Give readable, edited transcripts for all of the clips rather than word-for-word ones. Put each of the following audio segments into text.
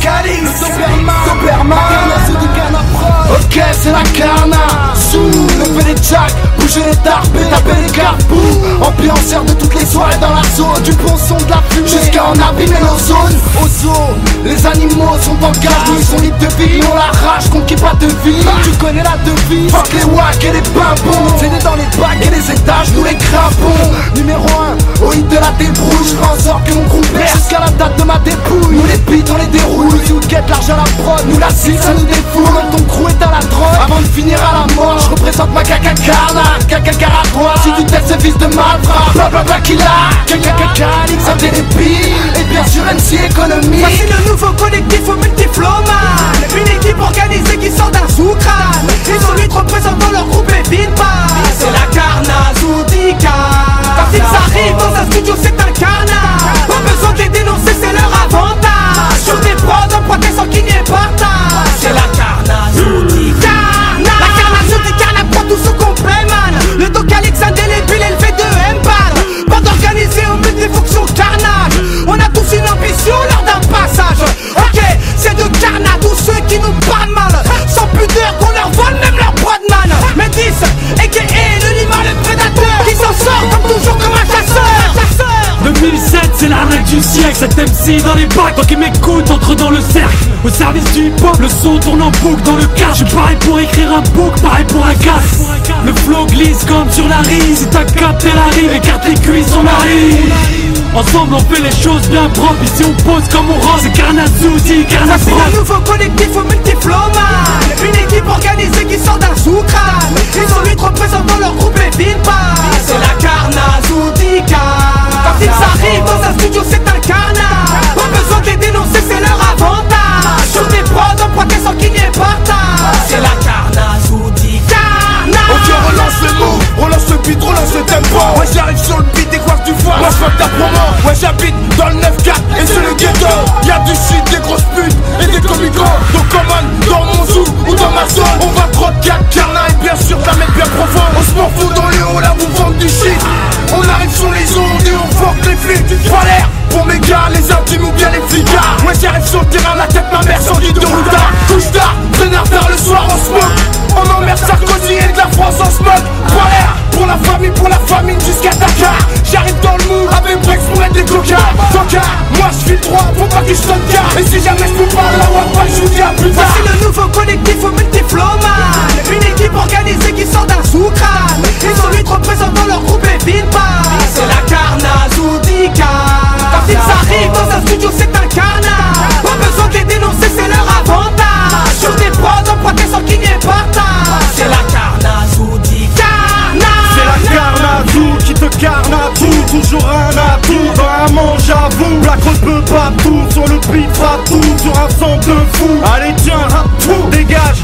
Calix, Doberman, sous du Canaprod. Ok, c'est la Carna, sous lever les jacks, bouger les tarpes et taper les carpous. Ambianceur de toutes les soirées dans la zone, du bon son de la fumée jusqu'à en abîmer l'ozone. Au zoo, les animaux sont en garde, nous ils sont libres de vie, nous on la rage qu'on qui pas de vie. Tu connais la devise, fuck les wack et les pimpons. C'est dans les bacs et les étages, nous les crapons. Numéro 1, au hit de la débrouille, je ferai en sorte que mon groupe perce jusqu'à la date de ma dépouille. Nous les beats, on les déroule, si vous guette l'argent à la prod, nous la cible, ça nous défoule. Même ton crew est à la drogue, avant de finir à la mort. Je représente ma caca carna, caca caratoire. Si tu testes ce fils de malfrat, blablabla qu'il a. Caca Calix, un télépile, et bien sûr MC économie. Voici le nouveau collectif au multifloman, une équipe organisée qui sort d'un sous-crâne. Ils ont 8 représentants, leur groupe est vide pas. C'est la Carna Zoudika. Quand ils arrivent dans un studio c'est un carnage. Pas besoin de les dénoncer, c'est leur avantage. Sur des prods, un pointé sans qu'il n'y ait partage. C'est la Carna Zoudika. La Carna Zoudika n'a pas tout sous complet man. Le dos Calix indélébile élevé de M-Ball. Pas d'organiser au but des fonctions carnage. On a tous une ambition lors d'un passage. Ok, c'est de Carna tous ceux qui nous parlent mal. Sans pudeur qu'on leur vole même leur broadman. Mais 10, aka l'animal le prédateur, qui s'en sort comme toujours comme un chasseur. 2007 c'est la règle du siècle, cet MC dans les bacs, toi qui m'écoutes entre dans le cercle. Au service du hip-hop, le son tourne en boucle dans le casque. Je suis pareil pour écrire un book, pareil pour un casse. Le flow glisse comme sur la rive, si t'as capté la rive, écarte les cuisses, on arrive. Ensemble on fait les choses bien propres, ici on pose comme on rend, c'est Carna Zoudi, Carna Voici le nouveau collectif au multifloman, une équipe organisée qui sort d'un sous-crâne. Ils ont 8 représentants, leur groupe est vide pas. C'est la Carna Zoudika. Quand ils arrivent dans un studio c'est un carnage. Pas besoin de les dénoncer, c'est leur avantage. Sur des prods, empruntés sans qu'il n'y ait partage. C'est la Carna Zoudika. Ok, relance le mot, relance le beat, relance le tempo. Ouais, j'arrive sur le beat et quoi que tu vois, moi je ta promo. Ouais, j'habite dans le 9-4 et c'est le ghetto. Y'a du shit, des grosses putes et des comicos. Donc commande dans mon zoo ou dans ma zone. On va trop de Carna et bien sûr la mettre bien profond. On se m'en fout dans les hauts, là vous vendez du shit. On arrive sur les ondes et on fuck les flics. Pas l'air pour mes gars, les intimes ou bien les flicards. Ouais, j'arrive sur le terrain, la tête ma mère sans guide de routard. Couche tard, traînard tard le soir, on smoke. On emmerde Sarkozy et de la France en smoke. Pas l'air pour la famine jusqu'à Dakar. J'arrive dans le moule avec Brex pour être des cocards. Moi je file droit, faut pas que je donne car. Et si jamais je peux pas la voir, je vous dis à plus tard. Voici le nouveau collectif au multifloman, une équipe organisée qui sort d'un sous-crâne. Ils ont 8 représentants, leur groupe est vide pas. C'est la Carna Zoudika. Quand ils arrivent dans un studio c'est un carnage. Pas besoin de les dénoncer, c'est leur avantage. Sur des prods, empruntés sans qu'il n'y ait partage. C'est la Carna Zoudika. C'est la Carna Zou qui te carne à tout. Toujours un atout dans un manche à vous. La crosse peut pas tout, sur le beat pas tout. Sur un son de fou. Allez tiens, tout dégage.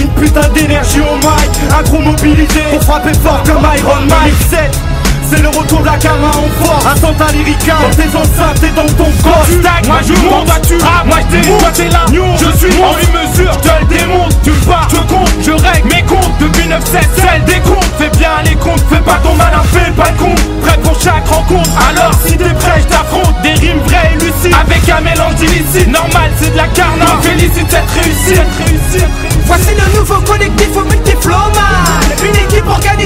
Une putain d'énergie au mic, un gros mobilisé pour frapper fort comme Iron Man. C'est le retour de la Carna en force. Un santa lyrica dans tes enceintes et dans ton corps. Moi je monte, toi tu rappes, moi je démonte, toi t'es là. Je suis en une mesure, je te le démonte. Tu pars, je compte, je règle mes comptes. Depuis 9-7, celle des comptes. Fais bien les comptes, fais pas ton malin, fais pas le con. Prêt pour chaque rencontre, alors si t'es prêt je t'affronte. Des rimes vraies et lucides, avec un mélange d'illicite. Normal c'est de la Carna, je félicite cette réussite. Voici le nouveau collectif au multifloman, une équipe organisée